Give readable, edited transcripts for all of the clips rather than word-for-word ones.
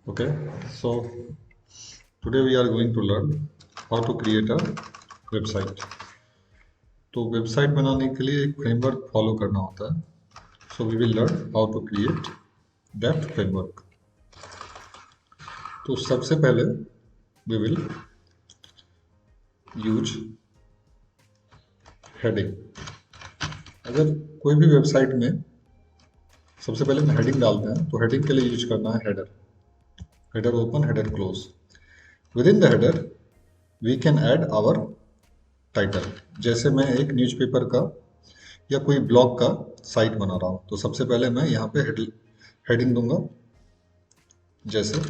Okay, so today we are going to learn how to create a website. तो website बनाने के लिए एक फ्रेमवर्क फॉलो करना होता है. So we will learn how to create that framework. तो सबसे पहले वी विल यूज हेडिंग. अगर कोई भी वेबसाइट में सबसे पहले हम हेडिंग डालते हैं तो हेडिंग के लिए यूज करना है header. Header open, header close. Within the header we can add our title. जैसे मैं एक न्यूज़पेपर का या कोई ब्लॉग का साइट बना रहा हूँ तो सबसे पहले मैं यहाँ पे हेडिंग दूंगा, जैसे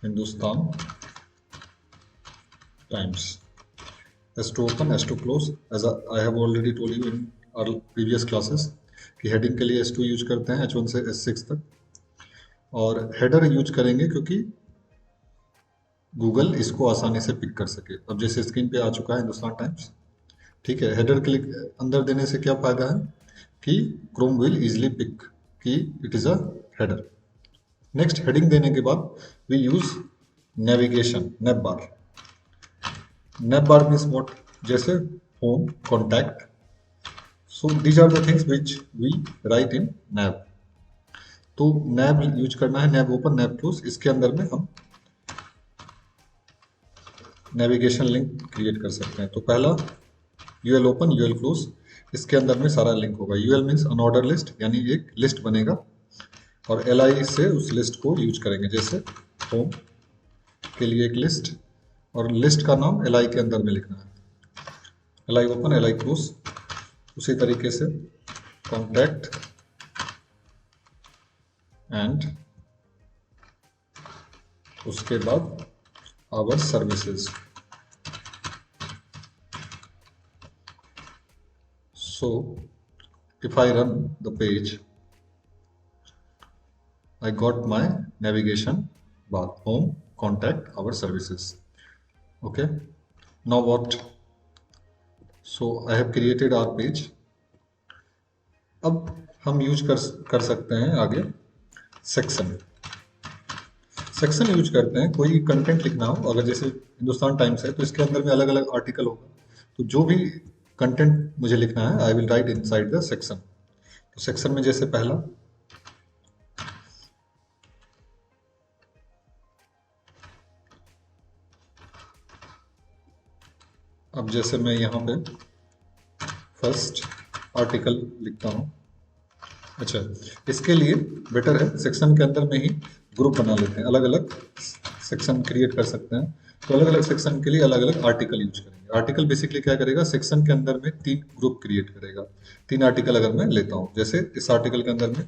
Hindustan times. S2 open, S2 close. As I have already told you in our previous classes कि हेडिंग के लिए S2 यूज करते हैं H1 से S6 तक, और हेडर यूज करेंगे क्योंकि गूगल इसको आसानी से पिक कर सके. अब जैसे स्क्रीन पे आ चुका है हिंदुस्तान टाइम्स, ठीक है. हेडर क्लिक अंदर देने से क्या फायदा है कि क्रोम विल इजिली पिक कि it is a header. Next, heading देने के बाद we use navigation, nav bar. Nav bar means what? जैसे home, contact. So these are the things which we write in nav. तो nav use करना है, नेव open, नेव close. इसके अंदर में हम नेविगेशन लिंक क्रिएट कर सकते हैं. तो पहला यूएल ओपन, यूएल क्लोज. इसके अंदर में सारा लिंक होगा. यूएल मीन्स अनऑर्डर लिस्ट, यानी एक लिस्ट बनेगा और एलआई से उस लिस्ट को यूज करेंगे. जैसे होम के लिए एक लिस्ट, और लिस्ट का नाम एलआई के अंदर में लिखना है. LI open, LI close. उसी तरीके से कॉन्टैक्ट एंड उसके बाद our services. So if I run the page, I got my navigation bar: home, contact, our services. Okay, now what? So I have created our page. अब हम use कर सकते हैं आगे सेक्शन. सेक्शन यूज करते हैं कोई कंटेंट लिखना हो. अगर जैसे हिंदुस्तान टाइम्स है तो इसके अंदर में अलग अलग आर्टिकल होगा, तो जो भी कंटेंट मुझे लिखना है I will write inside the section. तो सेक्शन में जैसे पहला अब जैसे मैं यहाँ पे फर्स्ट आर्टिकल लिखता हूँ. अच्छा, इसके लिए बेटर है सेक्शन के अंदर में ही ग्रुप बना लेते हैं. अलग अलग सेक्शन क्रिएट कर सकते हैं. तो अलग अलग सेक्शन के लिए अलग अलग आर्टिकल यूज करेंगे. आर्टिकल बेसिकली क्या करेगा, सेक्शन के अंदर में 3 ग्रुप क्रिएट करेगा. 3 आर्टिकल अगर मैं लेता हूँ, जैसे इस आर्टिकल के अंदर में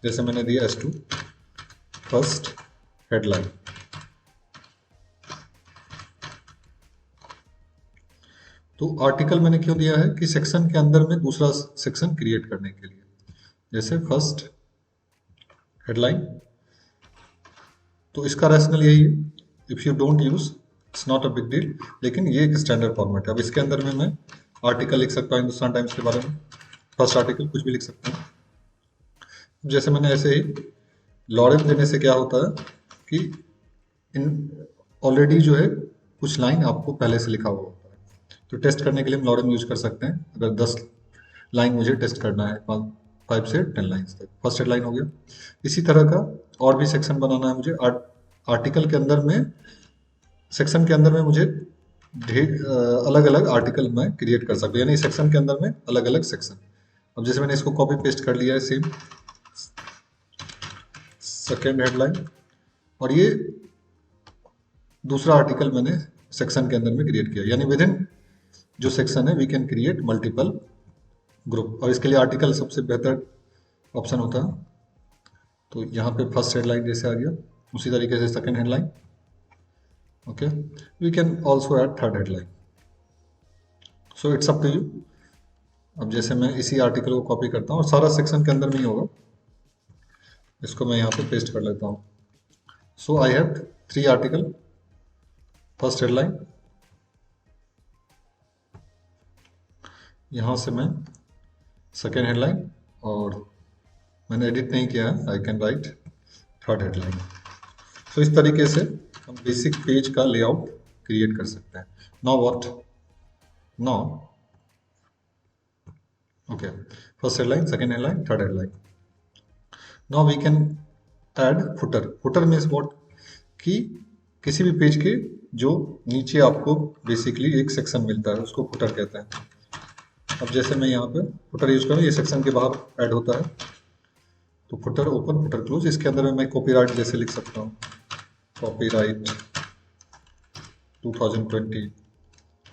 जैसे मैंने दिया S2 फर्स्ट हेडलाइन. तो आर्टिकल मैंने क्यों दिया है कि सेक्शन के अंदर में दूसरा सेक्शन क्रिएट करने के लिए. जैसे फर्स्ट हेडलाइन, तो इसका रैशनल यही है. If you don't use it's not a big deal, लेकिन ये एक स्टैंडर्ड फॉर्मेट है. अब इसके अंदर में मैं आर्टिकल लिख सकता हूँ हिंदुस्तान टाइम्स के बारे में. फर्स्ट आर्टिकल कुछ भी लिख सकता हूँ. जैसे मैंने ऐसे ही लॉरेंस देने से क्या होता है कि इन ऑलरेडी जो है कुछ लाइन आपको पहले से लिखा हुआ होता है. तो टेस्ट करने के लिए हम लॉरेंस यूज कर सकते हैं. अगर 10 लाइन मुझे टेस्ट करना है, 5 से 10 लाइन्स तक. फर्स्ट हेडलाइन हो गया. इसी तरह का और भी सेक्शन बनाना है मुझे. आर्टिकल के अंदर में, सेक्शन के अंदर में मुझे अलग अलग आर्टिकल मैं क्रिएट कर सकता हूँ, यानी सेक्शन के अंदर में अलग अलग सेक्शन. अब जैसे मैंने इसको कॉपी पेस्ट कर लिया है, सेम सेकेंड हेडलाइन, और ये दूसरा आर्टिकल मैंने सेक्शन के अंदर में क्रिएट किया. यानी विद इन जो सेक्शन है we can create multiple group. और इसके लिए आर्टिकल सबसे बेहतर ऑप्शन होता है. तो यहाँ पे फर्स्ट हेडलाइन जैसे आ गया, उसी तरीके से second headline. Okay, we can also add third headline. So it's up to you. अब जैसे मैं इसी आर्टिकल को कॉपी करता हूँ और सारा सेक्शन के अंदर में ही होगा, इसको मैं यहाँ पे पेस्ट कर लेता हूँ. So I have 3 article. First headline, यहाँ से मैं सेकेंड हेडलाइन, और मैंने एडिट नहीं किया है, I can write third headline. तो इस तरीके से हम बेसिक पेज का लेआउट क्रिएट कर सकते हैं। Now what, now okay, first headline, second headline, third headline. Now we can add footer. Footer means what, कि किसी भी पेज के जो नीचे आपको बेसिकली एक सेक्शन मिलता है उसको फुटर कहते हैं। अब जैसे मैं यहाँ पे फुटर यूज करूँ, ये सेक्शन के बाहर ऐड होता है, तो फुटर ओपन, फुटर क्लोज। इसके अंदर में मैं कॉपीराइट जैसे लिख सकता हूँ, copyright 2020,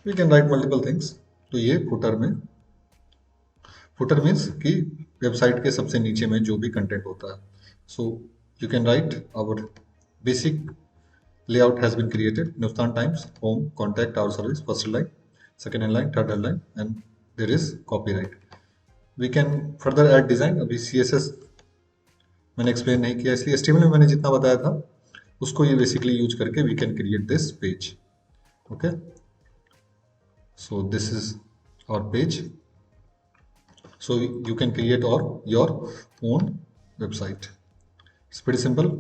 we can write multiple things. तो ये फुटर में, फुटर मीन्स कि वेबसाइट के सबसे नीचे में जो भी कंटेंट होता है। So you can write our basic layout has been created, Hindustan Times, home, contact, our service, first headline, second headline, third headline, and there is copyright. We can further add design. अभी CSS मैंने explain नहीं किया, इसलिए HTML में मैंने जितना बताया था उसको ये बेसिकली यूज करके we can create this page. Okay, so this is our page. So you can create your own website. It's pretty simple.